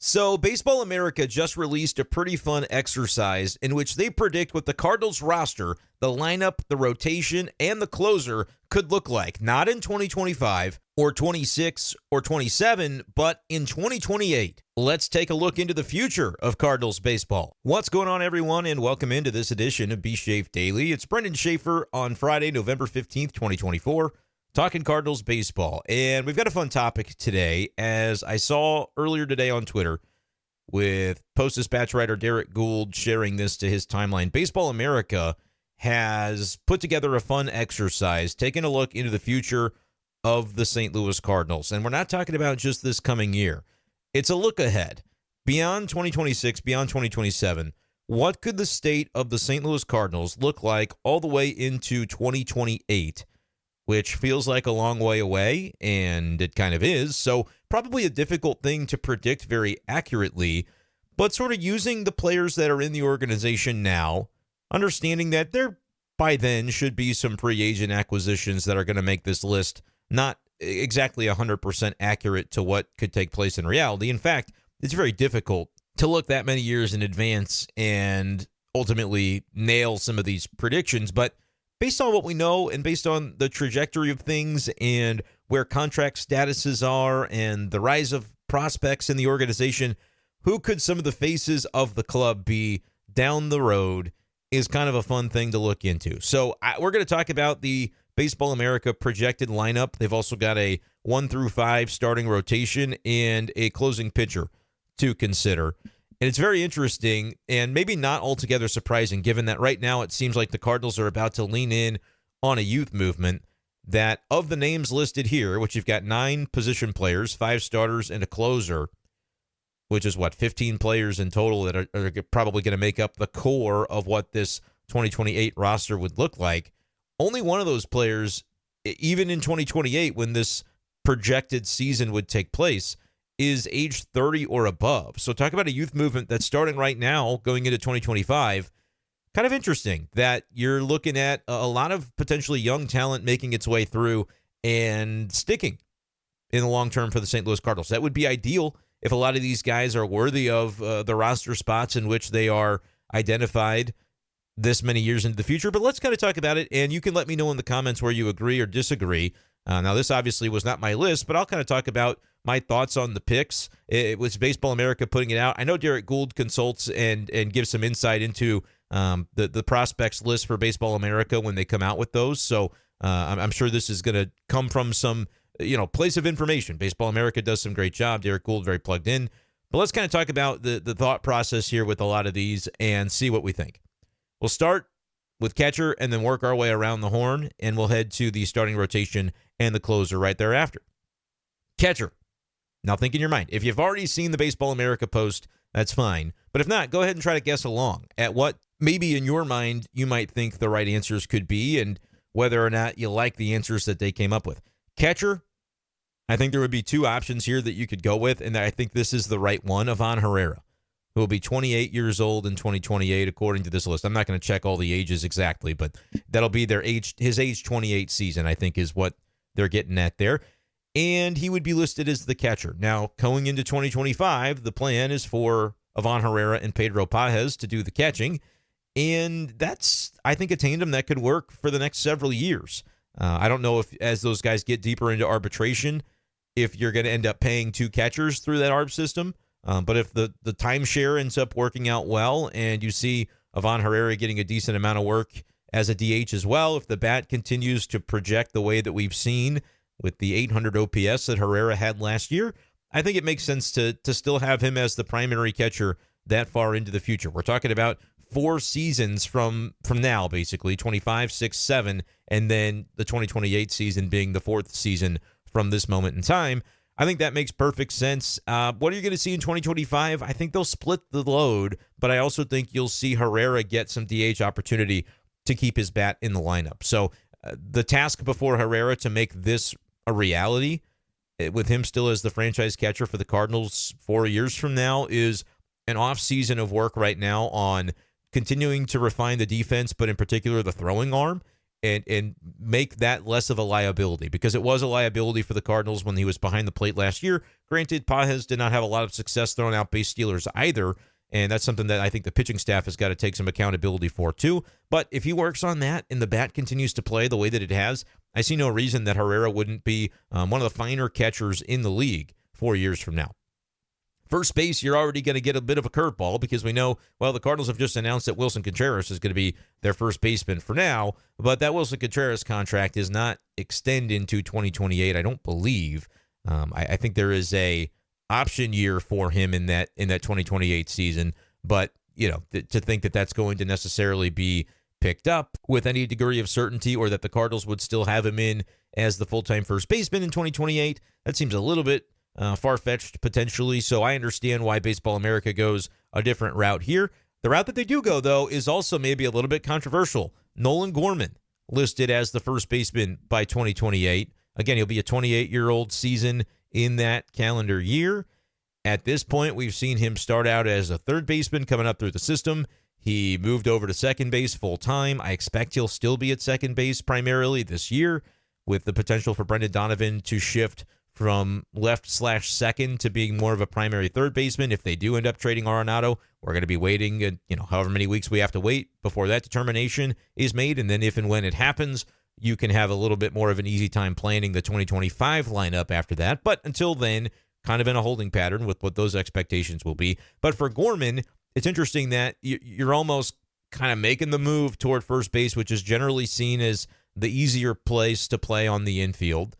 So, Baseball America just released a pretty fun exercise in which they predict what the Cardinals roster, the lineup, the rotation, and the closer could look like, not in 2025 or 26 or 27, but in 2028. Let's take a look into the future of Cardinals baseball. What's going on, everyone, and welcome into this edition of b-schaeff Daily. It's Brenden Schaeffer on Friday, November 15th, 2024. Talking Cardinals baseball. And we've got a fun topic today, as I saw earlier today on Twitter with Post-Dispatch writer Derek Gould sharing this to his timeline. Baseball America has put together a fun exercise, taking a look into the future of the St. Louis Cardinals. And we're not talking about just this coming year. It's a look ahead. Beyond 2026, beyond 2027, what could the state of the St. Louis Cardinals look like all the way into 2028? Which feels like a long way away, and it kind of is. So probably a difficult thing to predict very accurately, but sort of using the players that are in the organization now, understanding that there by then should be some free agent acquisitions that are going to make this list not exactly 100% accurate to what could take place in reality. In fact, it's very difficult to look that many years in advance and ultimately nail some of these predictions, but based on what we know and based on the trajectory of things and where contract statuses are and the rise of prospects in the organization, who could some of the faces of the club be down the road is kind of a fun thing to look into. So we're going to talk about the Baseball America projected lineup. They've also got a 1 through 5 starting rotation and a closing pitcher to consider. And it's very interesting and maybe not altogether surprising, given that right now it seems like the Cardinals are about to lean in on a youth movement, that of the names listed here, which you've got 9 position players, 5 starters, and a closer, which is 15 players in total that are probably going to make up the core of what this 2028 roster would look like. Only one of those players, even in 2028, when this projected season would take place, is age 30 or above. So talk about a youth movement that's starting right now going into 2025. Kind of interesting that you're looking at a lot of potentially young talent making its way through and sticking in the long term for the St. Louis Cardinals. That would be ideal if a lot of these guys are worthy of the roster spots in which they are identified this many years into the future. But let's kind of talk about it, and you can let me know in the comments where you agree or disagree. Now, this obviously was not my list, but I'll kind of talk about my thoughts on the picks. It was Baseball America putting it out. I know Derek Gould consults and gives some insight into the prospects list for Baseball America when they come out with those. So I'm sure this is going to come from some place of information. Baseball America does some great job. Derek Gould very plugged in. But let's kind of talk about the thought process here with a lot of these and see what we think. We'll start with catcher and then work our way around the horn, and we'll head to the starting rotation and the closer right thereafter. Catcher. Now think in your mind. If you've already seen the Baseball America post, that's fine. But if not, go ahead and try to guess along at what maybe in your mind you might think the right answers could be and whether or not you like the answers that they came up with. Catcher, I think there would be 2 options here that you could go with, and I think this is the right one, Ivan Herrera, who will be 28 years old in 2028, according to this list. I'm not going to check all the ages exactly, but that'll be his age 28 season, I think, is what they're getting at there. And he would be listed as the catcher. Now, going into 2025, the plan is for Ivan Herrera and Pedro Pages to do the catching. And that's, I think, a tandem that could work for the next several years. I don't know if, as those guys get deeper into arbitration, if you're going to end up paying 2 catchers through that ARB system. But if the timeshare ends up working out well and you see Ivan Herrera getting a decent amount of work as a DH as well, if the bat continues to project the way that we've seen with the 800 OPS that Herrera had last year, I think it makes sense to still have him as the primary catcher that far into the future. We're talking about 4 seasons from now, basically, 25, 6, 7, and then the 2028 season being the 4th season from this moment in time. I think that makes perfect sense. What are you going to see in 2025? I think they'll split the load, but I also think you'll see Herrera get some DH opportunity to keep his bat in the lineup. So the task before Herrera to make this a reality, with him still as the franchise catcher for the Cardinals 4 years from now, is an off-season of work right now on continuing to refine the defense, but in particular the throwing arm, and make that less of a liability, because it was a liability for the Cardinals when he was behind the plate last year. Granted, Pages did not have a lot of success throwing out base stealers either, and that's something that I think the pitching staff has got to take some accountability for too. But if he works on that and the bat continues to play the way that it has, I see no reason that Herrera wouldn't be one of the finer catchers in the league 4 years from now. First base, you're already going to get a bit of a curveball because we know, well, the Cardinals have just announced that Wilson Contreras is going to be their first baseman for now, but that Wilson Contreras contract is not extend into 2028, I don't believe. I think there is a option year for him in that 2028 season, but to think that that's going to necessarily be picked up with any degree of certainty, or that the Cardinals would still have him in as the full-time first baseman in 2028, that seems a little bit far-fetched potentially. So I understand why Baseball America goes a different route here. The route that they do go, though, is also maybe a little bit controversial. Nolan Gorman listed as the first baseman by 2028. Again, he'll be a 28-year-old season in that calendar year. At this point, we've seen him start out as a third baseman coming up through the system. He moved over to second base full-time. I expect he'll still be at second base primarily this year, with the potential for Brenden Donovan to shift from left/second to being more of a primary third baseman. If they do end up trading Arenado, we're going to be waiting, however many weeks we have to wait before that determination is made. And then if and when it happens, you can have a little bit more of an easy time planning the 2025 lineup after that. But until then, kind of in a holding pattern with what those expectations will be. But for Gorman, it's interesting that you're almost kind of making the move toward first base, which is generally seen as the easier place to play on the infield.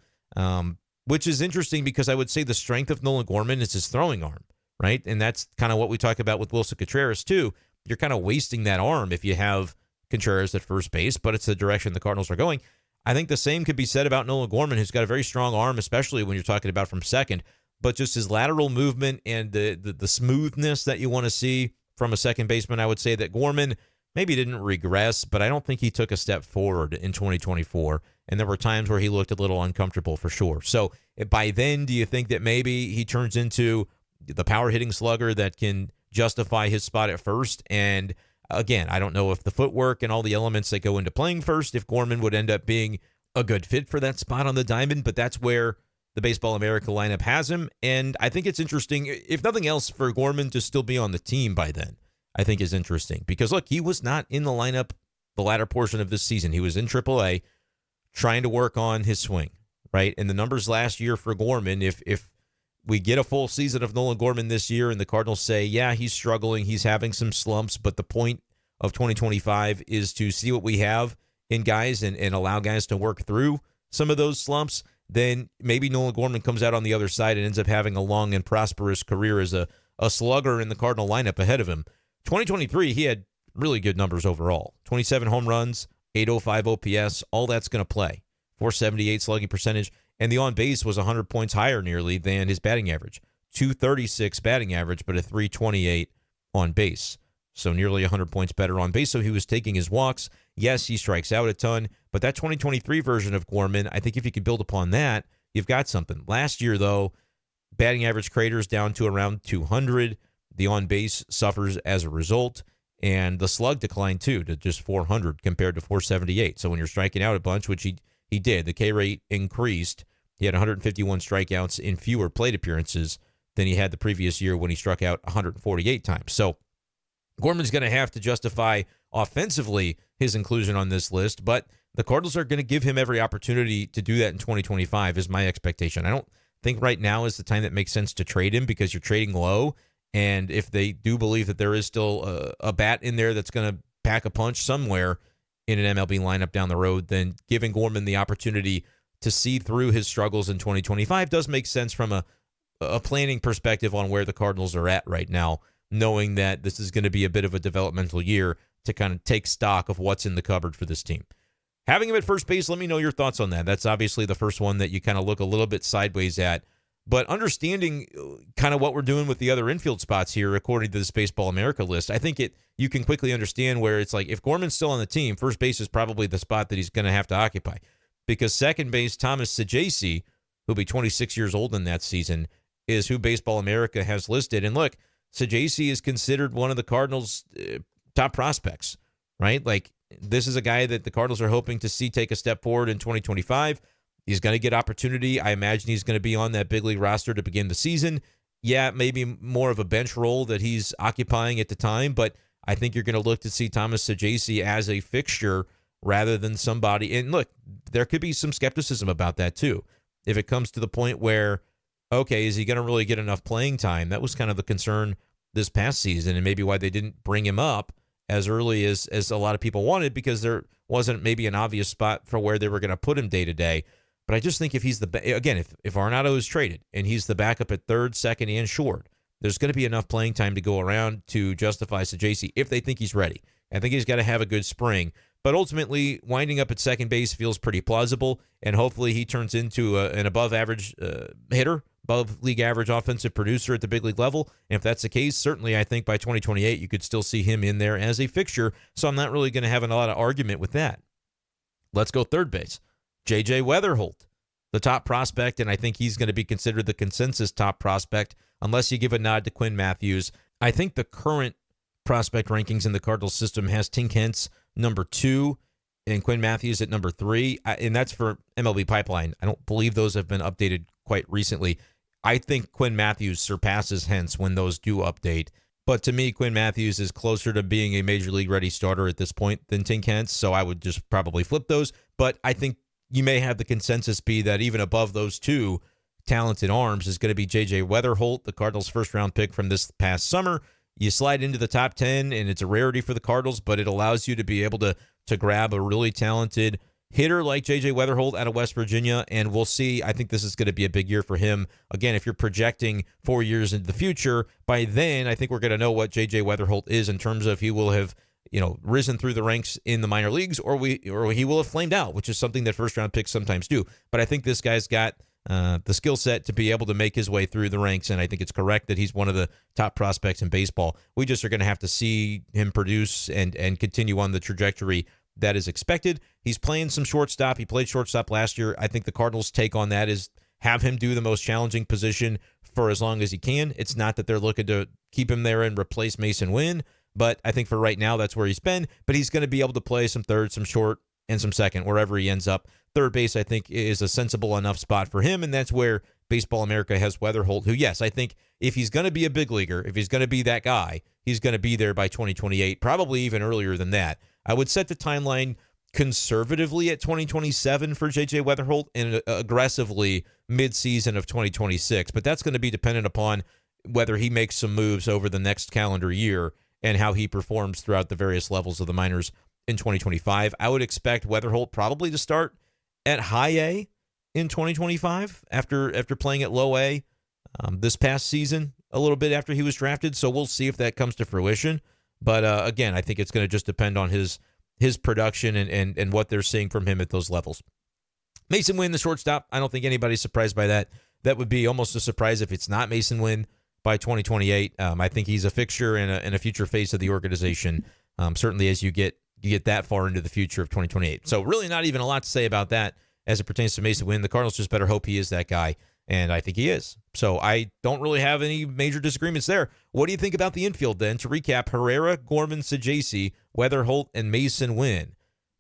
Which is interesting because I would say the strength of Nolan Gorman is his throwing arm, right? And that's kind of what we talk about with Wilson Contreras too. You're kind of wasting that arm if you have Contreras at first base, but it's the direction the Cardinals are going. I think the same could be said about Nolan Gorman, who's got a very strong arm, especially when you're talking about from second, but just his lateral movement and the smoothness that you want to see from a second baseman. I would say that Gorman maybe didn't regress, but I don't think he took a step forward in 2024. And there were times where he looked a little uncomfortable for sure. So by then, do you think that maybe he turns into the power hitting slugger that can justify his spot at first? And again, I don't know if the footwork and all the elements that go into playing first, if Gorman would end up being a good fit for that spot on the diamond, but that's where the Baseball America lineup has him. And I think it's interesting, if nothing else, for Gorman to still be on the team by then, I think is interesting. Because look, he was not in the lineup the latter portion of this season. He was in AAA trying to work on his swing, right? And the numbers last year for Gorman, if we get a full season of Nolan Gorman this year and the Cardinals say, yeah, he's struggling, he's having some slumps, but the point of 2025 is to see what we have in guys and allow guys to work through some of those slumps, then maybe Nolan Gorman comes out on the other side and ends up having a long and prosperous career as a slugger in the Cardinal lineup ahead of him. 2023, he had really good numbers overall. 27 home runs, 805 OPS, all that's going to play. 478 slugging percentage, and the on-base was 100 points higher nearly than his batting average. 236 batting average, but a 328 on base. So nearly 100 points better on base, so he was taking his walks. Yes, he strikes out a ton, but that 2023 version of Gorman, I think if you could build upon that, you've got something. Last year, though, batting average craters down to around 200. The on-base suffers as a result. And the slug declined, too, to just 400 compared to 478. So when you're striking out a bunch, which he did, the K rate increased. He had 151 strikeouts in fewer plate appearances than he had the previous year when he struck out 148 times. So Gorman's going to have to justify offensively his inclusion on this list, but the Cardinals are going to give him every opportunity to do that in 2025 is my expectation. I don't think right now is the time that makes sense to trade him because you're trading low. And if they do believe that there is still a bat in there that's going to pack a punch somewhere in an MLB lineup down the road, then giving Gorman the opportunity to see through his struggles in 2025 does make sense from a planning perspective on where the Cardinals are at right now, knowing that this is going to be a bit of a developmental year to kind of take stock of what's in the cupboard for this team. Having him at first base, let me know your thoughts on that. That's obviously the first one that you kind of look a little bit sideways at. But understanding kind of what we're doing with the other infield spots here, according to this Baseball America list, I think you can quickly understand where it's like if Gorman's still on the team, first base is probably the spot that he's going to have to occupy. Because second base, Thomas Saggese, who'll be 26 years old in that season, is who Baseball America has listed. And look, Saggese is considered one of the Cardinals' top prospects, right? Like This is a guy that the Cardinals are hoping to see take a step forward in 2025. He's going to get opportunity. I imagine he's going to be on that big league roster to begin the season. Yeah, maybe more of a bench role that he's occupying at the time, but I think you're going to look to see Thomas Saggese as a fixture rather than somebody. And look, there could be some skepticism about that too. If it comes to the point where, okay, is he going to really get enough playing time? That was kind of the concern this past season, and maybe why they didn't bring him up as early as a lot of people wanted, because there wasn't maybe an obvious spot for where they were going to put him day to day. But I just think if he's again, if Arenado is traded and he's the backup at third, second, and short, there's going to be enough playing time to go around to justify Saggese if they think he's ready. I think he's got to have a good spring. But ultimately, winding up at second base feels pretty plausible, and hopefully he turns into an above-average hitter, above-league average offensive producer at the big league level. And if that's the case, certainly I think by 2028 you could still see him in there as a fixture, so I'm not really going to have a lot of argument with that. Let's go third base. J.J. Weatherholt, the top prospect, and I think he's going to be considered the consensus top prospect unless you give a nod to Quinn Matthews. I think the current prospect rankings in the Cardinals system has Tink Hence number 2 and Quinn Matthews at number 3, and that's for MLB Pipeline. I don't believe those have been updated quite recently. I think Quinn Matthews surpasses Hence when those do update. But to me, Quinn Matthews is closer to being a major league ready starter at this point than Tink Hence, so I would just probably flip those. But I think you may have the consensus be that even above those two talented arms is going to be J.J. Weatherholt, the Cardinals' first-round pick from this past summer. You slide into the top 10, and it's a rarity for the Cardinals, but it allows you to be able to grab a really talented hitter like J.J. Weatherholt out of West Virginia, and we'll see. I think this is going to be a big year for him. Again, if you're projecting 4 years into the future, by then I think we're going to know what J.J. Weatherholt is in terms of he will have risen through the ranks in the minor leagues, or he will have flamed out, which is something that first-round picks sometimes do. But I think this guy's got the skill set to be able to make his way through the ranks, and I think it's correct that he's one of the top prospects in baseball. We just are going to have to see him produce and continue on the trajectory that is expected. He's playing some shortstop. He played shortstop last year. I think the Cardinals' take on that is have him do the most challenging position for as long as he can. It's not that they're looking to keep him there and replace Mason Wynn, but I think for right now, that's where he's been. But he's going to be able to play some third, some short, and some second, wherever he ends up. Third base, I think, is a sensible enough spot for him, and that's where Baseball America has Weatherholt, who, yes, I think if he's going to be a big leaguer, if he's going to be that guy, he's going to be there by 2028, probably even earlier than that. I would set the timeline conservatively at 2027 for J.J. Weatherholt and aggressively mid-season of 2026, but that's going to be dependent upon whether he makes some moves over the next calendar year and how he performs throughout the various levels of the minors in 2025. I would expect Weatherholt probably to start at high A in 2025 after playing at low A this past season, a little bit after he was drafted. So we'll see if that comes to fruition. But again, I think it's going to just depend on his production and what they're seeing from him at those levels. Mason Wynn, the shortstop, I don't think anybody's surprised by that. That would be almost a surprise if it's not Mason Wynn by 2028. I think he's a fixture and a future face of the organization, certainly as you get that far into the future of 2028. So really not even a lot to say about that as it pertains to Mason Wynn. The Cardinals just better hope he is that guy, and I think he is. So I don't really have any major disagreements there. What do you think about the infield then? To recap, Herrera, Gorman, Saggese, Weatherholt, and Mason Wynn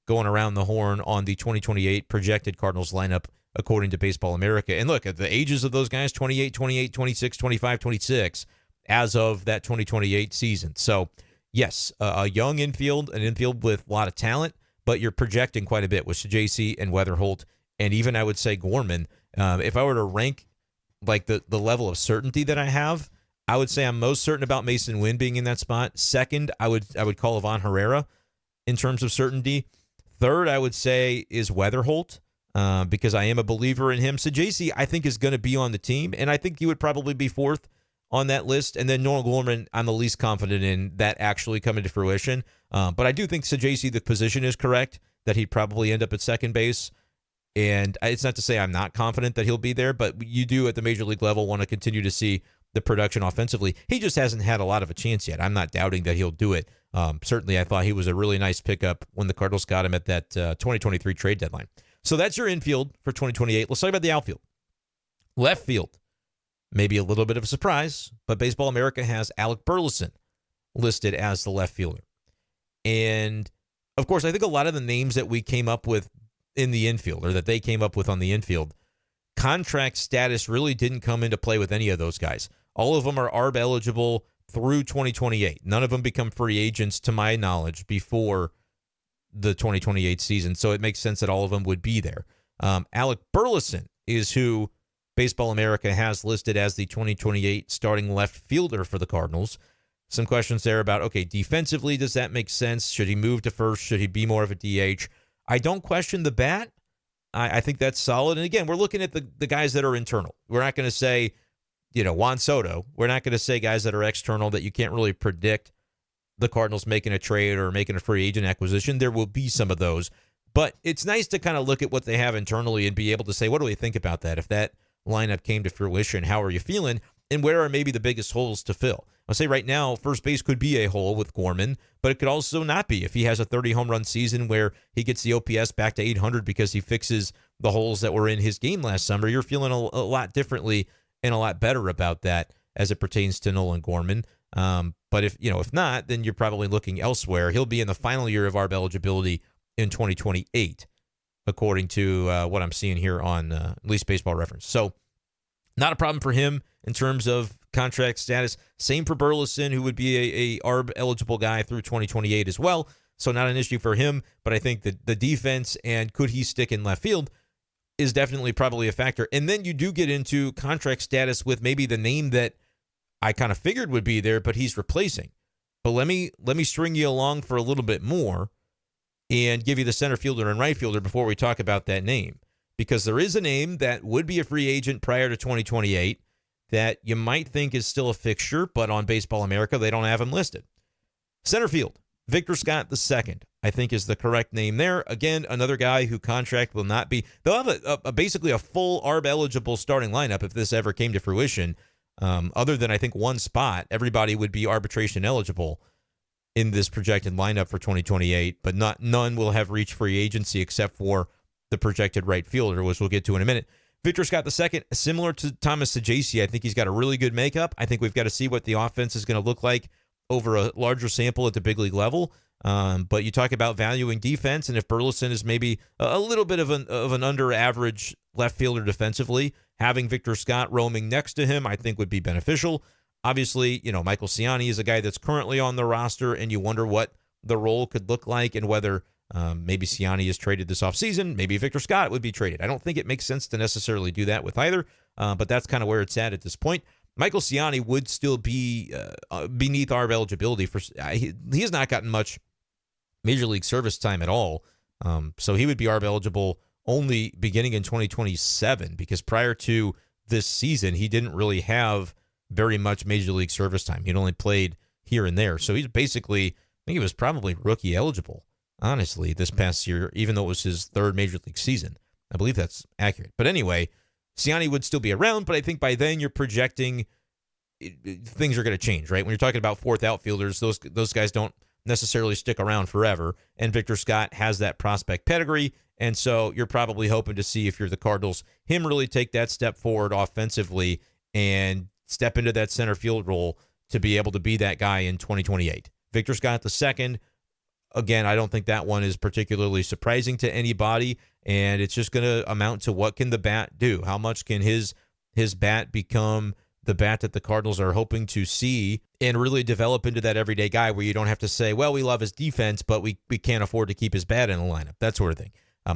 going around the horn on the 2028 projected Cardinals lineup according to Baseball America. And look, at the ages of those guys, 28, 28, 26, 25, 26, as of that 2028 season. So yes, a young infield, an infield with a lot of talent, but you're projecting quite a bit with Saggese and Weatherholt, and even I would say Gorman. If I were to rank like the level of certainty that I have, I would say I'm most certain about Mason Wynn being in that spot. Second, I would call Ivan Herrera in terms of certainty. Third, I would say is Weatherholt because I am a believer in him. Saggese, I think, is going to be on the team, and I think he would probably be fourth on that list. And then Nolan Gorman, I'm the least confident in that actually coming to fruition. But I do think Saggese, the position is correct, that he'd probably end up at second base. And it's not to say I'm not confident that he'll be there, but you do at the major league level want to continue to see the production offensively. He just hasn't had a lot of a chance yet. I'm not doubting that he'll do it. Certainly, I thought he was a really nice pickup when the Cardinals got him at that 2023 trade deadline. So that's your infield for 2028. Let's talk about the outfield. Left field. Maybe a little bit of a surprise, but Baseball America has Alec Burleson listed as the left fielder. And, Of course, I think a lot of the names that we came up with in the infield, or that they came up with on the infield, contract status really didn't come into play with any of those guys. All of them are ARB eligible through 2028. None of them become free agents, to my knowledge, before the 2028 season. So it makes sense that all of them would be there. Alec Burleson is who Baseball America has listed as the 2028 starting left fielder for the Cardinals. Some questions there about, okay, defensively, does that make sense? Should he move to first? Should he be more of a DH? I don't question the bat. I think that's solid. And again, we're looking at the guys that are internal. We're not going to say, Juan Soto. We're not going to say guys that are external that you can't really predict the Cardinals making a trade or making a free agent acquisition. There will be some of those. But it's nice to kind of look at what they have internally and be able to say, what do we think about that? If that lineup came to fruition, how are you feeling? And where are maybe the biggest holes to fill? I'll say right now, first base could be a hole with Gorman, but it could also not be. If he has a 30 home run season where he gets the OPS back to 800 because he fixes the holes that were in his game last summer, you're feeling a lot differently and a lot better about that as it pertains to Nolan Gorman. But if not, then you're probably looking elsewhere. He'll be in the final year of ARB eligibility in 2028, according to what I'm seeing here on at least Baseball Reference. So not a problem for him in terms of contract status. Same for Burleson, who would be a ARB eligible guy through 2028 as well. So not an issue for him, but I think that the defense and could he stick in left field is definitely probably a factor. And then you do get into contract status with maybe the name that I kind of figured would be there, but he's replacing. But let me string you along for a little bit more and give you the center fielder and right fielder before we talk about that name. Because there is a name that would be a free agent prior to 2028 that you might think is still a fixture, but on Baseball America, they don't have him listed. Center field, Victor Scott II, I think is the correct name there. Again, another guy who contract will not be. They'll have basically a full ARB-eligible starting lineup if this ever came to fruition. Other than, I think, one spot, everybody would be arbitration eligible in this projected lineup for 2028, but none will have reached free agency except for the projected right fielder, which we'll get to in a minute. Victor Scott II, similar to Thomas Saggese, I think he's got a really good makeup. I think we've got to see what the offense is going to look like over a larger sample at the big league level. But you talk about valuing defense, and if Burleson is maybe a little bit of an under-average left fielder defensively, having Victor Scott roaming next to him, I think would be beneficial. Obviously, Michael Ciani is a guy that's currently on the roster, and you wonder what the role could look like and whether maybe Ciani is traded this offseason. Maybe Victor Scott would be traded. I don't think it makes sense to necessarily do that with either, but that's kind of where it's at this point. Michael Ciani would still be beneath ARB eligibility. He has not gotten much Major League service time at all, so he would be ARB eligible only beginning in 2027, because prior to this season, he didn't really have very much Major League service time. He'd only played here and there, so he's basically, I think he was probably rookie eligible, honestly, this past year, even though it was his third Major League season. I believe that's accurate. But anyway, Ciani would still be around, but I think by then you're projecting things are going to change, right? When you're talking about fourth outfielders, those guys don't necessarily stick around forever, and Victor Scott has that prospect pedigree, and so you're probably hoping to see, if you're the Cardinals, him really take that step forward offensively and step into that center field role to be able to be that guy in 2028. Victor Scott II, again, I don't think that one is particularly surprising to anybody, and it's just going to amount to what can the bat do? How much can his bat become the bat that the Cardinals are hoping to see and really develop into that everyday guy where you don't have to say, well, we love his defense, but we can't afford to keep his bat in the lineup, that sort of thing.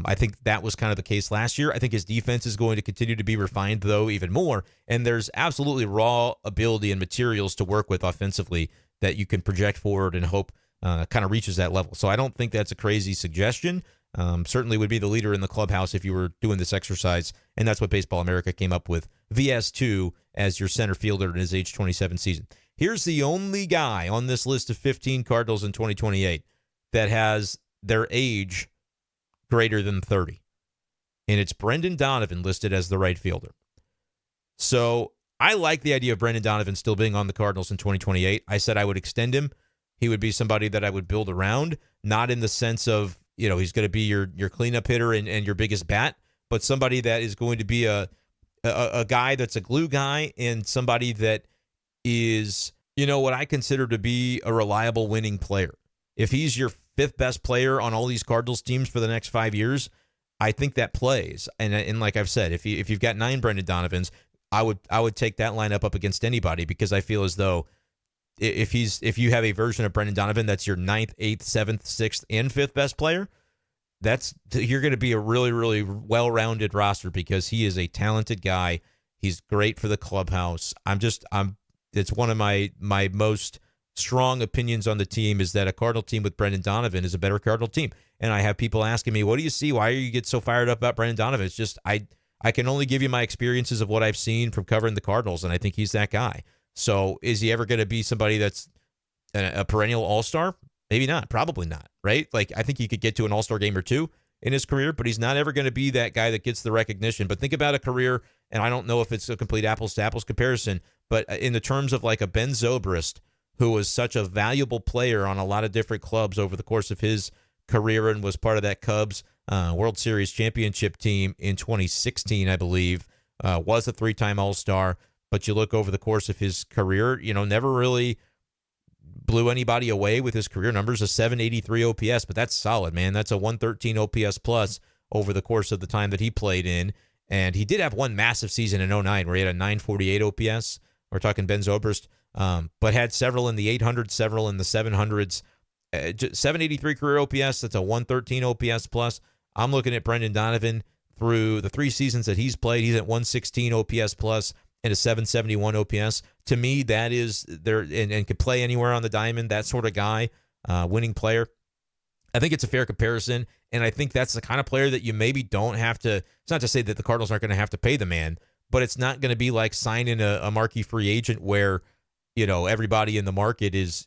I think that was kind of the case last year. I think his defense is going to continue to be refined, though, even more, and there's absolutely raw ability and materials to work with offensively that you can project forward and hope kind of reaches that level. So I don't think that's a crazy suggestion. Certainly would be the leader in the clubhouse if you were doing this exercise, and that's what Baseball America came up with. VS2 as your center fielder in his age 27 season. Here's the only guy on this list of 15 Cardinals in 2028 that has their age greater than 30, and it's Brendan Donovan listed as the right fielder. So I like the idea of Brendan Donovan still being on the Cardinals in 2028. I said I would extend him. He would be somebody that I would build around, not in the sense of, he's going to be your cleanup hitter and your biggest bat, but somebody that is going to be a guy that's a glue guy and somebody that is, what I consider to be a reliable winning player. If he's your fifth best player on all these Cardinals teams for the next 5 years, I think that plays. And like I've said, if you've got 9 Brendan Donovans, I would take that lineup up against anybody, because I feel as though if you have a version of Brendan Donovan that's your 9th, 8th, 7th, 6th, and 5th best player, you're going to be a really, really well-rounded roster, because he is a talented guy. He's great for the clubhouse. It's one of my most strong opinions on the team is that a Cardinal team with Brendan Donovan is a better Cardinal team. And I have people asking me, what do you see? Why do you get so fired up about Brendan Donovan? It's just, I can only give you my experiences of what I've seen from covering the Cardinals, and I think he's that guy. So is he ever going to be somebody that's a perennial all-star? Maybe not. Probably not, right? Like, I think he could get to an all-star game or two in his career, but he's not ever going to be that guy that gets the recognition. But think about a career, and I don't know if it's a complete apples-to-apples comparison, but in the terms of like a Ben Zobrist, who was such a valuable player on a lot of different clubs over the course of his career and was part of that Cubs World Series championship team in 2016, I believe, was a 3-time All-Star. But you look over the course of his career, never really blew anybody away with his career numbers, a 783 OPS, but that's solid, man. That's a 113 OPS plus over the course of the time that he played in. And he did have one massive season in 2009 where he had a 948 OPS. We're talking Ben Zobrist, but had several in the 800s, several in the 700s. 783 career OPS, that's a 113 OPS plus. I'm looking at Brendan Donovan through the 3 seasons that he's played. He's at 116 OPS plus and a 771 OPS. To me, that is there, and could play anywhere on the diamond, that sort of guy, winning player. I think it's a fair comparison, and I think that's the kind of player that you maybe don't have to. It's not to say that the Cardinals aren't going to have to pay the man, but it's not going to be like signing a marquee free agent where, everybody in the market is.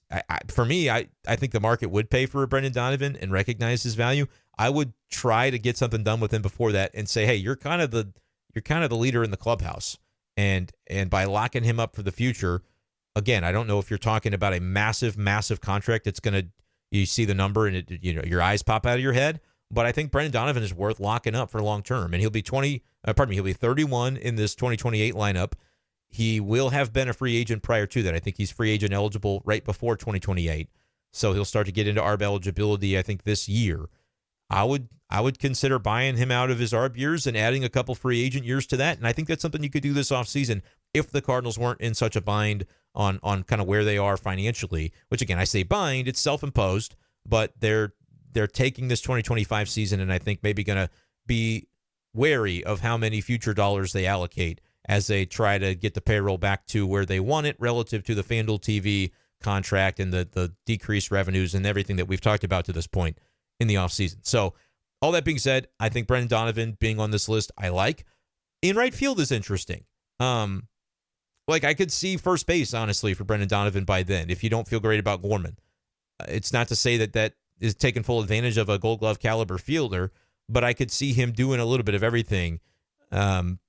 For me, I think the market would pay for a Brendan Donovan and recognize his value. I would try to get something done with him before that and say, hey, you're kind of the leader in the clubhouse. And by locking him up for the future, again, I don't know if you're talking about a massive, massive contract that's going to, you see the number and your eyes pop out of your head. But I think Brendan Donovan is worth locking up for long term. And he'll be 31 in this 2028 lineup. He will have been a free agent prior to that. I think he's free agent eligible right before 2028. So he'll start to get into ARB eligibility, I think, this year. I would consider buying him out of his ARB years and adding a couple free agent years to that. And I think that's something you could do this offseason if the Cardinals weren't in such a bind on kind of where they are financially, which, again, I say bind, it's self-imposed, but they're taking this 2025 season and I think maybe going to be wary of how many future dollars they allocate as they try to get the payroll back to where they want it relative to the FanDuel TV contract and the decreased revenues and everything that we've talked about to this point in the offseason. So all that being said, I think Brendan Donovan being on this list, I like. In right field is interesting. I could see first base, honestly, for Brendan Donovan by then, if you don't feel great about Gorman. It's not to say that is taking full advantage of a Gold Glove caliber fielder, but I could see him doing a little bit of everything. And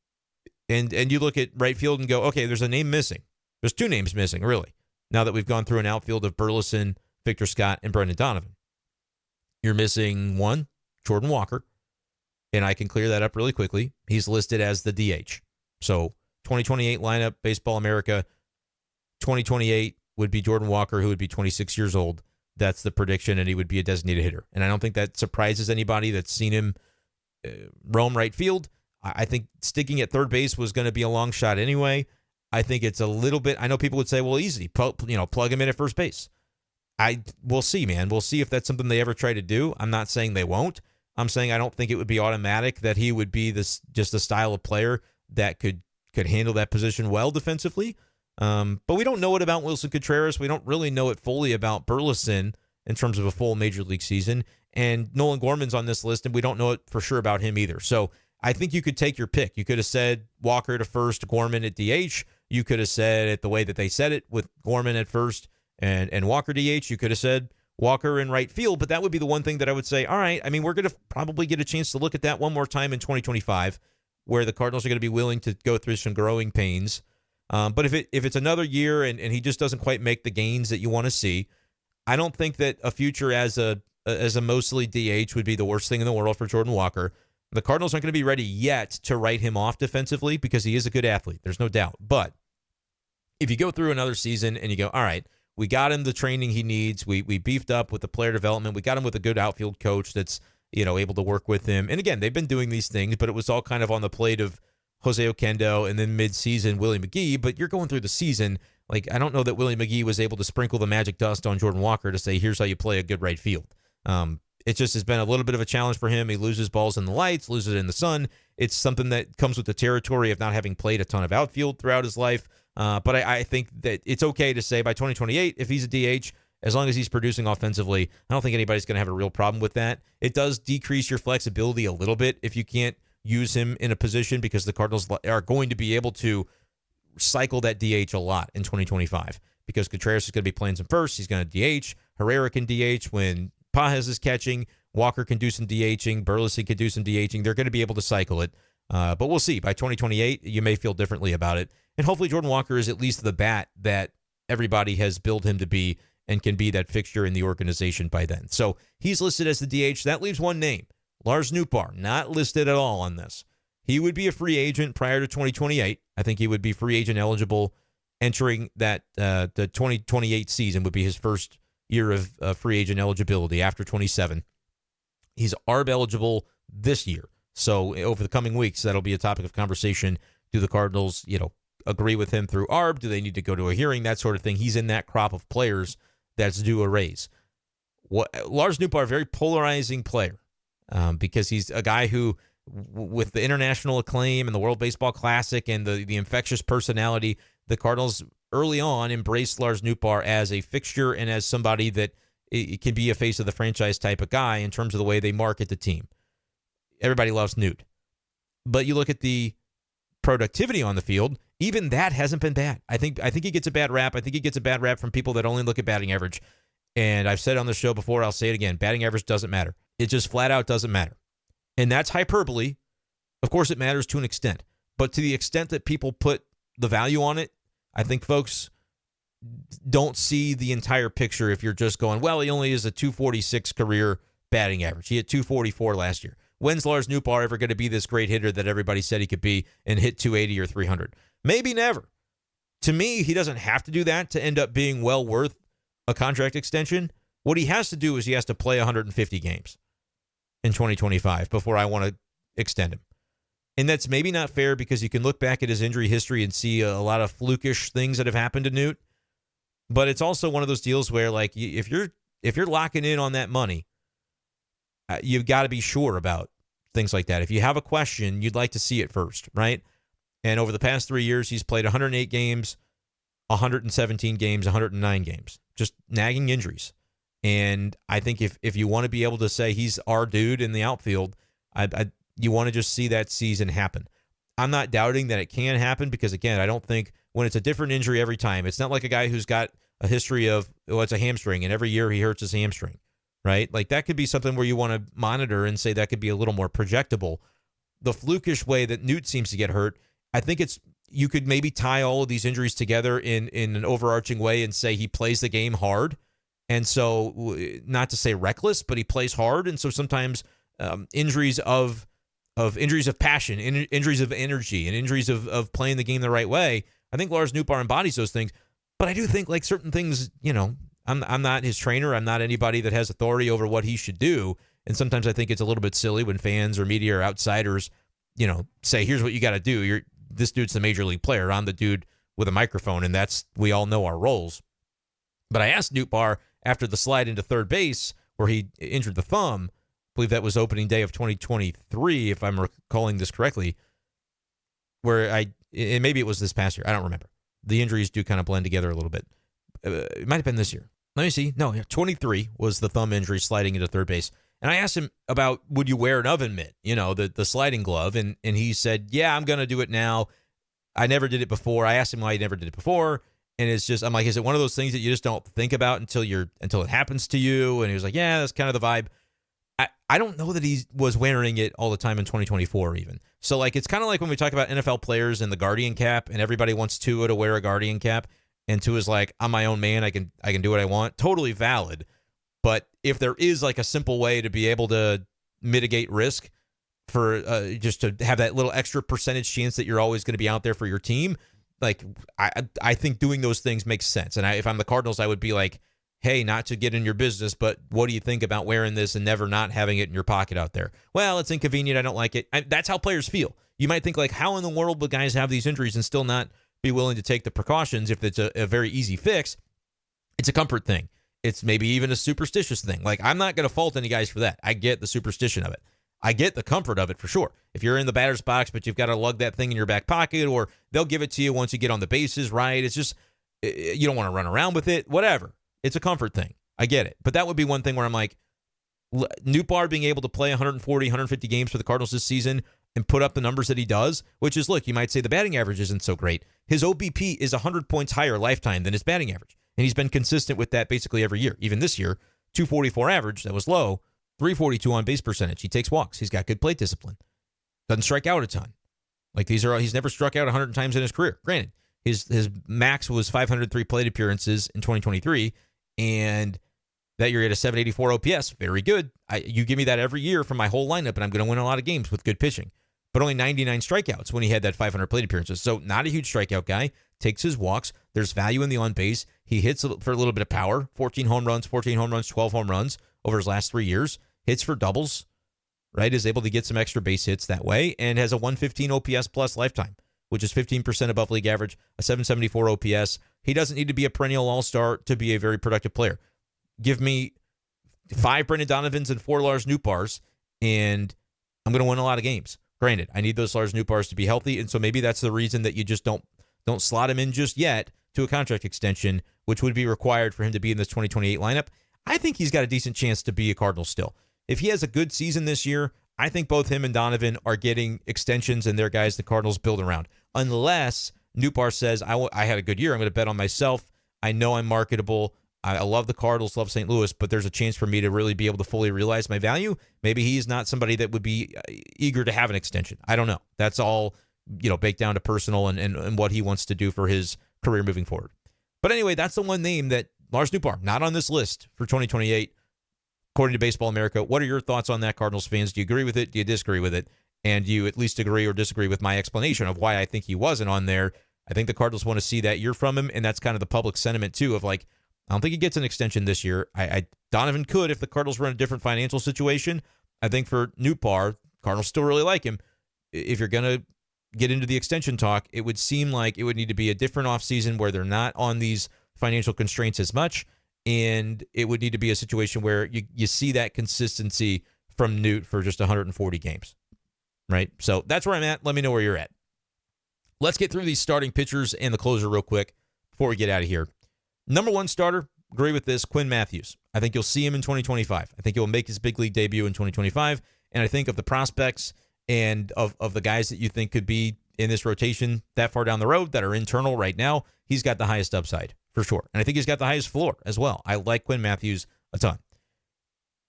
you look at right field and go, okay, there's a name missing. There's 2 names missing, really, now that we've gone through an outfield of Burleson, Victor Scott, and Brendan Donovan. You're missing one, Jordan Walker, and I can clear that up really quickly. He's listed as the DH. So 2028 lineup, Baseball America, 2028 would be Jordan Walker, who would be 26 years old. That's the prediction, and he would be a designated hitter. And I don't think that surprises anybody that's seen him roam right field. I think sticking at third base was going to be a long shot anyway. I think it's a little bit, I know people would say, well, easy, plug him in at first base. We'll see, man. We'll see if that's something they ever try to do. I'm not saying they won't. I'm saying I don't think it would be automatic that he would be just a style of player that could handle that position well defensively. But we don't know it about Wilson Contreras. We don't really know it fully about Burleson in terms of a full major league season. And Nolan Gorman's on this list, and we don't know it for sure about him either. So I think you could take your pick. You could have said Walker to first, Gorman at DH. You could have said it the way that they said it with Gorman at first and Walker DH. You could have said Walker in right field, but that would be the one thing that I would say, all right, I mean, we're going to probably get a chance to look at that one more time in 2025 where the Cardinals are going to be willing to go through some growing pains. But if it's another year and he just doesn't quite make the gains that you want to see, I don't think that a future as a mostly DH would be the worst thing in the world for Jordan Walker. The Cardinals aren't going to be ready yet to write him off defensively because he is a good athlete. There's no doubt. But if you go through another season and you go, all right, We got him the training he needs. We beefed up with the player development. We got him with a good outfield coach that's, able to work with him. And again, they've been doing these things, but it was all kind of on the plate of Jose Oquendo and then mid-season Willie McGee. But you're going through the season. Like, I don't know that Willie McGee was able to sprinkle the magic dust on Jordan Walker to say, here's how you play a good right field. It just has been a little bit of a challenge for him. He loses balls in the lights, loses it in the sun. It's something that comes with the territory of not having played a ton of outfield throughout his life. But I think that it's okay to say by 2028, if he's a DH, as long as he's producing offensively, I don't think anybody's going to have a real problem with that. It does decrease your flexibility a little bit if you can't use him in a position, because the Cardinals are going to be able to cycle that DH a lot in 2025 because Contreras is going to be playing some first. He's going to DH. Herrera can DH when Pages is catching. Walker can do some DHing. Burleson can do some DHing. They're going to be able to cycle it. But we'll see. By 2028, you may feel differently about it. And hopefully Jordan Walker is at least the bat that everybody has billed him to be and can be that fixture in the organization by then. So he's listed as the DH. That leaves one name, Lars Nootbaar, not listed at all on this. He would be a free agent prior to 2028. I think he would be free agent eligible entering that the 2028 season would be his first year of free agent eligibility after 27. He's ARB eligible this year. So over the coming weeks, that'll be a topic of conversation. Do the Cardinals, agree with him through ARB? Do they need to go to a hearing? That sort of thing. He's in that crop of players that's due a raise. Lars Nootbaar, very polarizing player because he's a guy who, with the international acclaim and the World Baseball Classic and the infectious personality, the Cardinals early on embraced Lars Nootbaar as a fixture and as somebody that it can be a face of the franchise type of guy in terms of the way they market the team. Everybody loves Noot. But you look at the productivity on the field, even that hasn't been bad. I think he gets a bad rap. I think he gets a bad rap from people that only look at batting average. And I've said on the show before, I'll say it again, batting average doesn't matter. It just flat out doesn't matter. And that's hyperbole. Of course, it matters to an extent. But to the extent that people put the value on it, I think folks don't see the entire picture if you're just going, well, he only is a 246 career batting average. He had 244 last year. When's Lars Nootbaar ever going to be this great hitter that everybody said he could be and hit 280 or 300? Maybe never. To me, he doesn't have to do that to end up being well worth a contract extension. What he has to do is he has to play 150 games in 2025 before I want to extend him. And that's maybe not fair because you can look back at his injury history and see a lot of flukish things that have happened to Noot. But it's also one of those deals where, like, if you're locking in on that money, you've got to be sure about things like that. If you have a question, you'd like to see it first, right? And over the past 3 years, he's played 108 games, 117 games, 109 games, just nagging injuries. And I think if you want to be able to say he's our dude in the outfield, you want to just see that season happen. I'm not doubting that it can happen because, again, I don't think when it's a different injury every time, it's not like a guy who's got a history of, it's a hamstring, and every year he hurts his hamstring, right? Like, that could be something where you want to monitor and say that could be a little more projectable. The flukish way that Noot seems to get hurt, I think you could maybe tie all of these injuries together in an overarching way and say he plays the game hard. And so, not to say reckless, but he plays hard. And so sometimes injuries of passion, injuries of energy, and injuries of playing the game the right way, I think Lars Nootbaar embodies those things. But I do think, like, certain things, I'm not his trainer. I'm not anybody that has authority over what he should do. And sometimes I think it's a little bit silly when fans or media or outsiders, say, here's what you got to do. This dude's the major league player. I'm the dude with a microphone, and we all know our roles. But I asked Nootbaar after the slide into third base where he injured the thumb, I believe that was opening day of 2023, if I'm recalling this correctly, and maybe it was this past year. I don't remember. The injuries do kind of blend together a little bit. It might have been this year. Let me see. No, 23 was the thumb injury sliding into third base. And I asked him about, would you wear an oven mitt, the sliding glove? And he said, yeah, I'm going to do it now. I never did it before. I asked him why he never did it before. And it's just, I'm like, is it one of those things that you just don't think about until it happens to you? And he was like, yeah, that's kind of the vibe. I don't know that he was wearing it all the time in 2024 even. So, like, it's kind of like when we talk about NFL players and the Guardian cap, and everybody wants Tua to wear a Guardian cap. And Tua's like, I'm my own man. I can do what I want. Totally valid. But if there is, like, a simple way to be able to mitigate risk for just to have that little extra percentage chance that you're always going to be out there for your team, like I think doing those things makes sense. And if I'm the Cardinals, I would be like, hey, not to get in your business, but what do you think about wearing this and never not having it in your pocket out there? Well, it's inconvenient. I don't like it. That's how players feel. You might think like, how in the world would guys have these injuries and still not be willing to take the precautions if it's a very easy fix? It's a comfort thing. It's maybe even a superstitious thing. Like, I'm not going to fault any guys for that. I get the superstition of it. I get the comfort of it for sure. If you're in the batter's box, but you've got to lug that thing in your back pocket, or they'll give it to you once you get on the bases, right? It's just, you don't want to run around with it, whatever. It's a comfort thing. I get it. But that would be one thing where I'm like, Nootbaar being able to play 140, 150 games for the Cardinals this season and put up the numbers that he does, which is, look, you might say the batting average isn't so great. His OBP is 100 points higher lifetime than his batting average. And he's been consistent with that basically every year. Even this year, 244 average, that was low, 342 on base percentage. He takes walks. He's got good plate discipline. Doesn't strike out a ton. Like, he's never struck out 100 times in his career. Granted, his max was 503 plate appearances in 2023, and that year he had a 784 OPS. Very good. You give me that every year from my whole lineup, and I'm going to win a lot of games with good pitching. But only 99 strikeouts when he had that 500 plate appearances. So not a huge strikeout guy. Takes his walks. There's value in the on base. He hits for a little bit of power. 14 home runs, 12 home runs over his last 3 years. Hits for doubles, right? Is able to get some extra base hits that way, and has a 115 OPS plus lifetime, which is 15% above league average, a 774 OPS. He doesn't need to be a perennial all-star to be a very productive player. Give me 5 Brenden Donovans and 4 Lars Nootbaars, and I'm going to win a lot of games. Granted, I need those Lars Nootbaars to be healthy, and so maybe that's the reason that you just don't slot him in just yet to a contract extension, which would be required for him to be in this 2028 lineup. I think he's got a decent chance to be a Cardinal still. If he has a good season this year, I think both him and Donovan are getting extensions, and they're guys the Cardinals build around. Unless Nootbaar says, I had a good year, I'm going to bet on myself. I know I'm marketable. I love the Cardinals, love St. Louis, but there's a chance for me to really be able to fully realize my value. Maybe he's not somebody that would be eager to have an extension. I don't know. That's all, baked down to personal and what he wants to do for his career moving forward. But anyway, that's the one name that Lars Nootbaar, not on this list for 2028, according to Baseball America. What are your thoughts on that, Cardinals fans? Do you agree with it? Do you disagree with it? And do you at least agree or disagree with my explanation of why I think he wasn't on there? I think the Cardinals want to see that year from him, and that's kind of the public sentiment, too, of like, I don't think he gets an extension this year. Donovan could if the Cardinals were in a different financial situation. I think for Nootbaar, Cardinals still really like him. If you're going to get into the extension talk, it would seem like it would need to be a different offseason where they're not on these financial constraints as much, and it would need to be a situation where you see that consistency from Noot for just 140 games, right? So that's where I'm at. Let me know where you're at. Let's get through these starting pitchers and the closer real quick before we get out of here. Number 1 starter, agree with this, Quinn Matthews. I think you'll see him in 2025. I think he will make his big league debut in 2025. And I think of the prospects and of the guys that you think could be in this rotation that far down the road that are internal right now, he's got the highest upside for sure. And I think he's got the highest floor as well. I like Quinn Matthews a ton.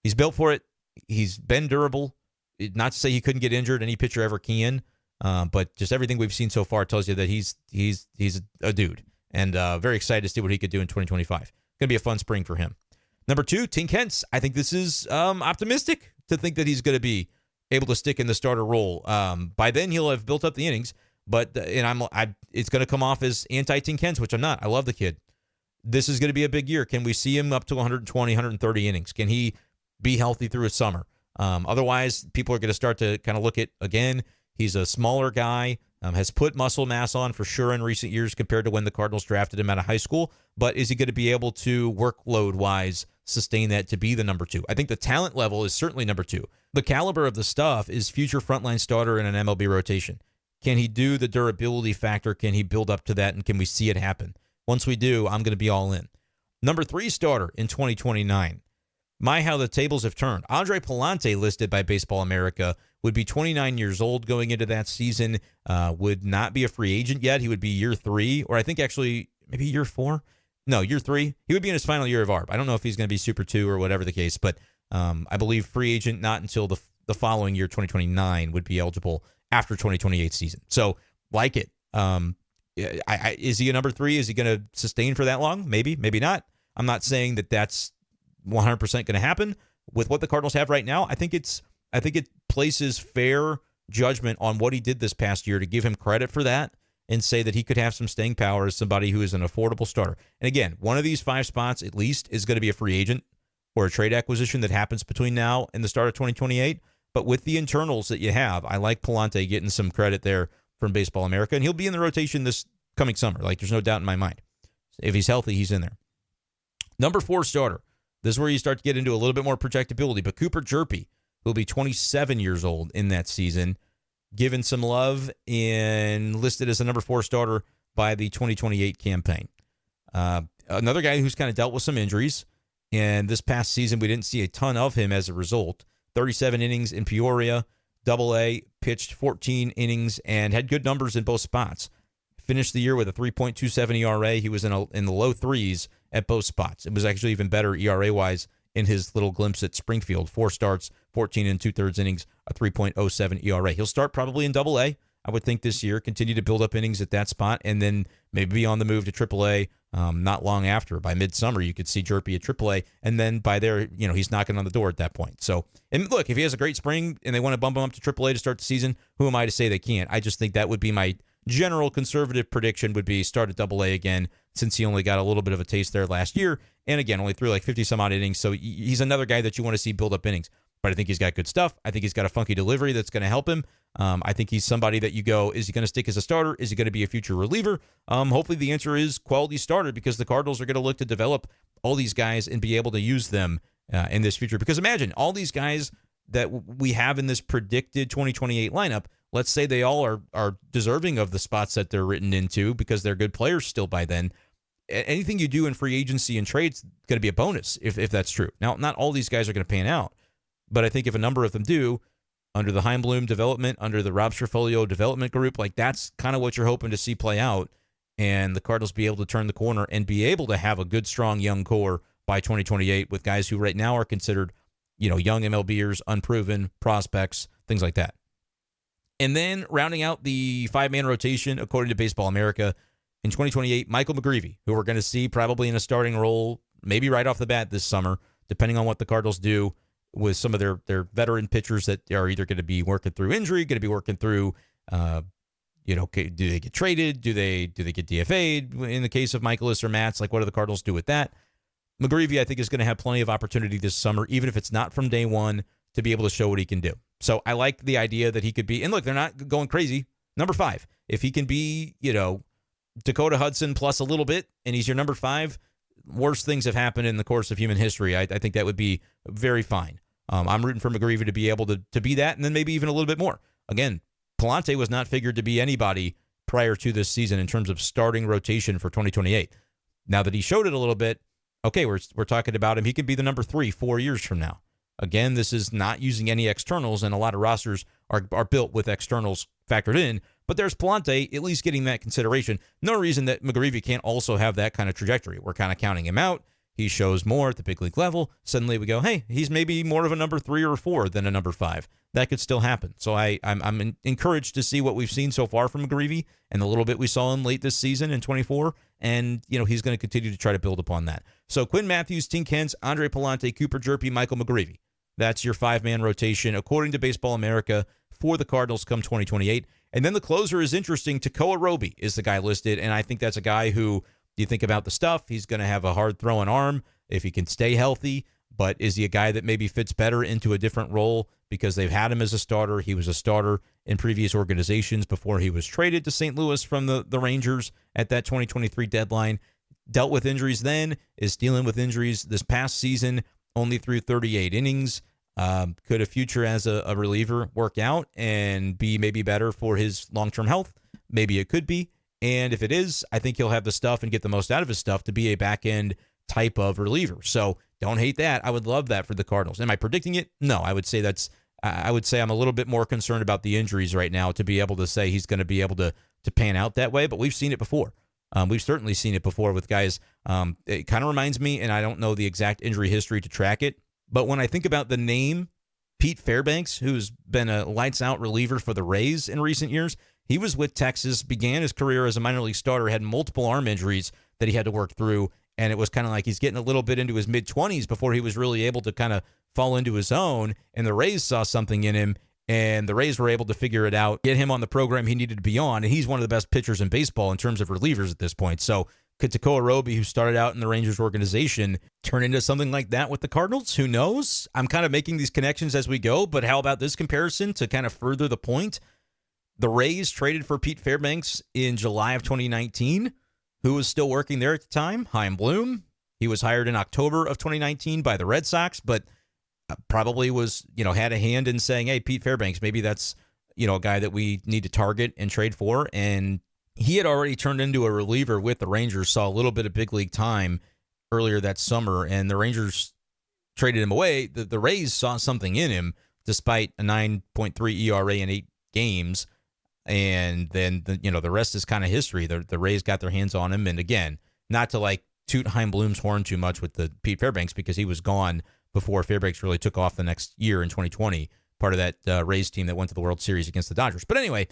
He's built for it. He's been durable. Not to say he couldn't get injured. Any pitcher ever can. But just everything we've seen so far tells you that he's a dude. And very excited to see what he could do in 2025. Going to be a fun spring for him. Number 2, Tink Hence. I think this is optimistic to think that he's going to be able to stick in the starter role. By then, he'll have built up the innings. But it's going to come off as anti-Tink Hence, which I'm not. I love the kid. This is going to be a big year. Can we see him up to 120, 130 innings? Can he be healthy through his summer? Otherwise, people are going to start to kind of look at, again, he's a smaller guy. Has put muscle mass on for sure in recent years compared to when the Cardinals drafted him out of high school. But is he going to be able to, workload-wise, sustain that to be the number 2? I think the talent level is certainly number 2. The caliber of the stuff is future frontline starter in an MLB rotation. Can he do the durability factor? Can he build up to that? And can we see it happen? Once we do, I'm going to be all in. Number 3 starter in 2029. My, how the tables have turned. Andre Palante, listed by Baseball America, would be 29 years old going into that season, would not be a free agent yet. He would be year 3, or I think actually maybe year 4. No, year 3. He would be in his final year of ARB. I don't know if he's going to be Super 2 or whatever the case, but I believe free agent not until the following year, 2029, would be eligible after 2028 season. So, like it. Is he a number 3? Is he going to sustain for that long? Maybe, maybe not. I'm not saying that that's 100% going to happen with what the Cardinals have right now. I think it places fair judgment on what he did this past year to give him credit for that and say that he could have some staying power as somebody who is an affordable starter. And again, one of these 5 spots at least is going to be a free agent or a trade acquisition that happens between now and the start of 2028. But with the internals that you have, I like Pallante getting some credit there from Baseball America, and he'll be in the rotation this coming summer. Like, there's no doubt in my mind. If he's healthy, he's in there. Number 4 starter. This is where you start to get into a little bit more projectability, but Cooper Jerpy, who'll be 27 years old in that season, given some love and listed as a number 4 starter by the 2028 campaign. Another guy who's kind of dealt with some injuries, and this past season we didn't see a ton of him as a result. 37 innings in Peoria, Double-A, pitched 14 innings, and had good numbers in both spots. Finished the year with a 3.27 ERA. He was in the low threes at both spots. It was actually even better ERA-wise in his little glimpse at Springfield. 4 starts, 14 and 2/3 innings, a 3.07 ERA. He'll start probably in Double-A, I would think, this year, continue to build up innings at that spot, and then maybe be on the move to Triple-A not long after. By midsummer, you could see Jerpy at Triple-A, and then by there, he's knocking on the door at that point. So, and look, if he has a great spring and they want to bump him up to Triple-A to start the season, who am I to say they can't? I just think that would be my general conservative prediction, would be start at Double-A again, since he only got a little bit of a taste there last year, and again, only threw like 50-some-odd innings, so he's another guy that you want to see build up innings. But I think he's got good stuff. I think he's got a funky delivery that's going to help him. I think he's somebody that you go, is he going to stick as a starter? Is he going to be a future reliever? Hopefully the answer is quality starter, because the Cardinals are going to look to develop all these guys and be able to use them in this future. Because imagine all these guys that we have in this predicted 2028 lineup, let's say they all are deserving of the spots that they're written into because they're good players still by then. Anything you do in free agency and trades is going to be a bonus if that's true. Now, not all these guys are going to pan out, but I think if a number of them do, under the Heimblum development, under the Rob Strafolio development group, like that's kind of what you're hoping to see play out, and the Cardinals be able to turn the corner and be able to have a good, strong, young core by 2028 with guys who right now are considered, young MLBers, unproven prospects, things like that. And then rounding out the 5-man rotation, according to Baseball America, in 2028, Michael McGreevy, who we're going to see probably in a starting role, maybe right off the bat this summer, depending on what the Cardinals do with some of their veteran pitchers that are either going to be working through injury, going to be working through, do they get traded? Do they get DFA'd in the case of Michaelis or Matz? Like, what do the Cardinals do with that? McGreevy, I think, is going to have plenty of opportunity this summer, even if it's not from day one, to be able to show what he can do. So I like the idea that he could be, and look, they're not going crazy. Number 5, if he can be, Dakota Hudson plus a little bit, and he's your number 5, worse things have happened in the course of human history. I think that would be very fine. I'm rooting for McGreevy to be able to be that, and then maybe even a little bit more. Again, Pallante was not figured to be anybody prior to this season in terms of starting rotation for 2028. Now that he showed it a little bit, okay, we're talking about him. He could be the number 3 4 years from now. Again, this is not using any externals, and a lot of rosters are built with externals factored in. But there's Pallante at least getting that consideration. No reason that McGreevy can't also have that kind of trajectory. We're kind of counting him out. He shows more at the big league level. Suddenly we go, hey, he's maybe more of a number 3 or 4 than a number 5. That could still happen. So I'm encouraged to see what we've seen so far from McGreevy and the little bit we saw him late this season in 24. And, he's going to continue to try to build upon that. So Quinn Matthews, Tink Hens, Andre Pallante, Cooper Jerpy, Michael McGreevy. That's your 5-man rotation, according to Baseball America, for the Cardinals come 2028. And then the closer is interesting. Tekoa Roby is the guy listed, and I think that's a guy who, you think about the stuff, he's going to have a hard throwing arm if he can stay healthy, but is he a guy that maybe fits better into a different role because they've had him as a starter? He was a starter in previous organizations before he was traded to St. Louis from the Rangers at that 2023 deadline. Dealt with injuries then, is dealing with injuries this past season, only threw 38 innings. Could a future as a reliever work out and be maybe better for his long-term health? Maybe it could be. And if it is, I think he'll have the stuff and get the most out of his stuff to be a back-end type of reliever. So don't hate that. I would love that for the Cardinals. Am I predicting it? No, I would say I'm a little bit more concerned about the injuries right now to be able to say he's going to be able to pan out that way. But we've seen it before. We've certainly seen it before with guys. It kind of reminds me, and I don't know the exact injury history to track it, but when I think about the name Pete Fairbanks, who's been a lights-out reliever for the Rays in recent years, he was with Texas, began his career as a minor league starter, had multiple arm injuries that he had to work through, and it was kind of like he's getting a little bit into his mid-20s before he was really able to kind of fall into his own, and the Rays saw something in him And the Rays were able to figure it out, get him on the program he needed to be on, and he's one of the best pitchers in baseball in terms of relievers at this point. So could Tekoa Roby, who started out in the Rangers organization, turn into something like that with the Cardinals? Who knows? I'm kind of making these connections as we go, but how about this comparison to kind of further the point? The Rays traded for Pete Fairbanks in July of 2019. Who was still working there at the time? Chaim Bloom. He was hired in October of 2019 by the Red Sox, but probably was, had a hand in saying, hey, Pete Fairbanks, maybe that's, a guy that we need to target and trade for. And he had already turned into a reliever with the Rangers, saw a little bit of big league time earlier that summer, and the Rangers traded him away. The Rays saw something in him despite a 9.3 ERA in 8 games. And then, the rest is kind of history. The Rays got their hands on him. And again, not to toot Chaim Bloom's horn too much with the Pete Fairbanks, because he was gone before Fairbanks really took off the next year in 2020, part of that Rays team that went to the World Series against the Dodgers. But anyway,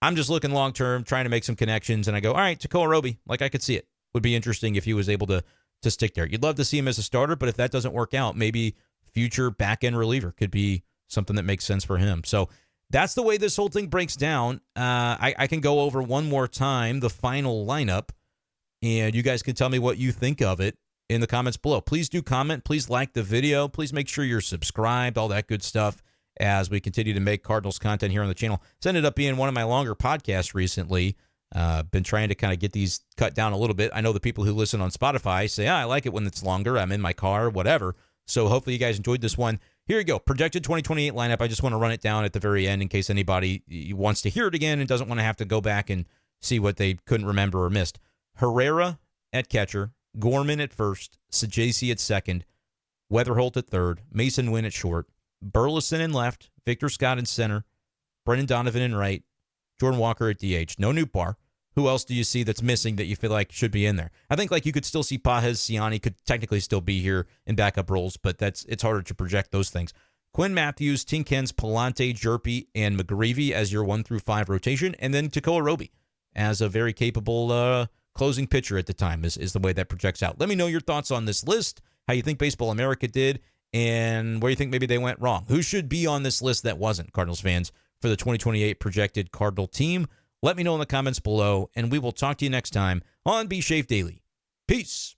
I'm just looking long-term, trying to make some connections, and I go, all right, Tekoa Roby, I could see it. Would be interesting if he was able to stick there. You'd love to see him as a starter, but if that doesn't work out, maybe future back-end reliever could be something that makes sense for him. So that's the way this whole thing breaks down. I can go over one more time the final lineup, and you guys can tell me what you think of it in the comments below. Please do comment. Please like the video. Please make sure you're subscribed, all that good stuff, as we continue to make Cardinals content here on the channel. It's ended up being one of my longer podcasts recently. Been trying to kind of get these cut down a little bit. I know the people who listen on Spotify say, I like it when it's longer. I'm in my car, whatever. So hopefully you guys enjoyed this one. Here you go. Projected 2028 lineup. I just want to run it down at the very end in case anybody wants to hear it again and doesn't want to have to go back and see what they couldn't remember or missed. Herrera at catcher. Gorman at first, Sajaci at second, Weatherholt at third, Mason Wynn at short, Burleson in left, Victor Scott in center, Brendan Donovan in right, Jordan Walker at DH. No Nootbaar. Who else do you see that's missing that you feel like should be in there? I think you could still see Pajes, Siani could technically still be here in backup roles, but it's harder to project those things. Quinn Matthews, Tinkens, Palante, Jerpy, and McGreevy as your 1 through 5 rotation, and then Tekoa Roby as a very capable closing pitcher at the time is the way that projects out. Let me know your thoughts on this list, how you think Baseball America did, and where you think maybe they went wrong. Who should be on this list that wasn't, Cardinals fans, for the 2028 projected Cardinal team? Let me know in the comments below, and we will talk to you next time on B-Schaeff Daily. Peace.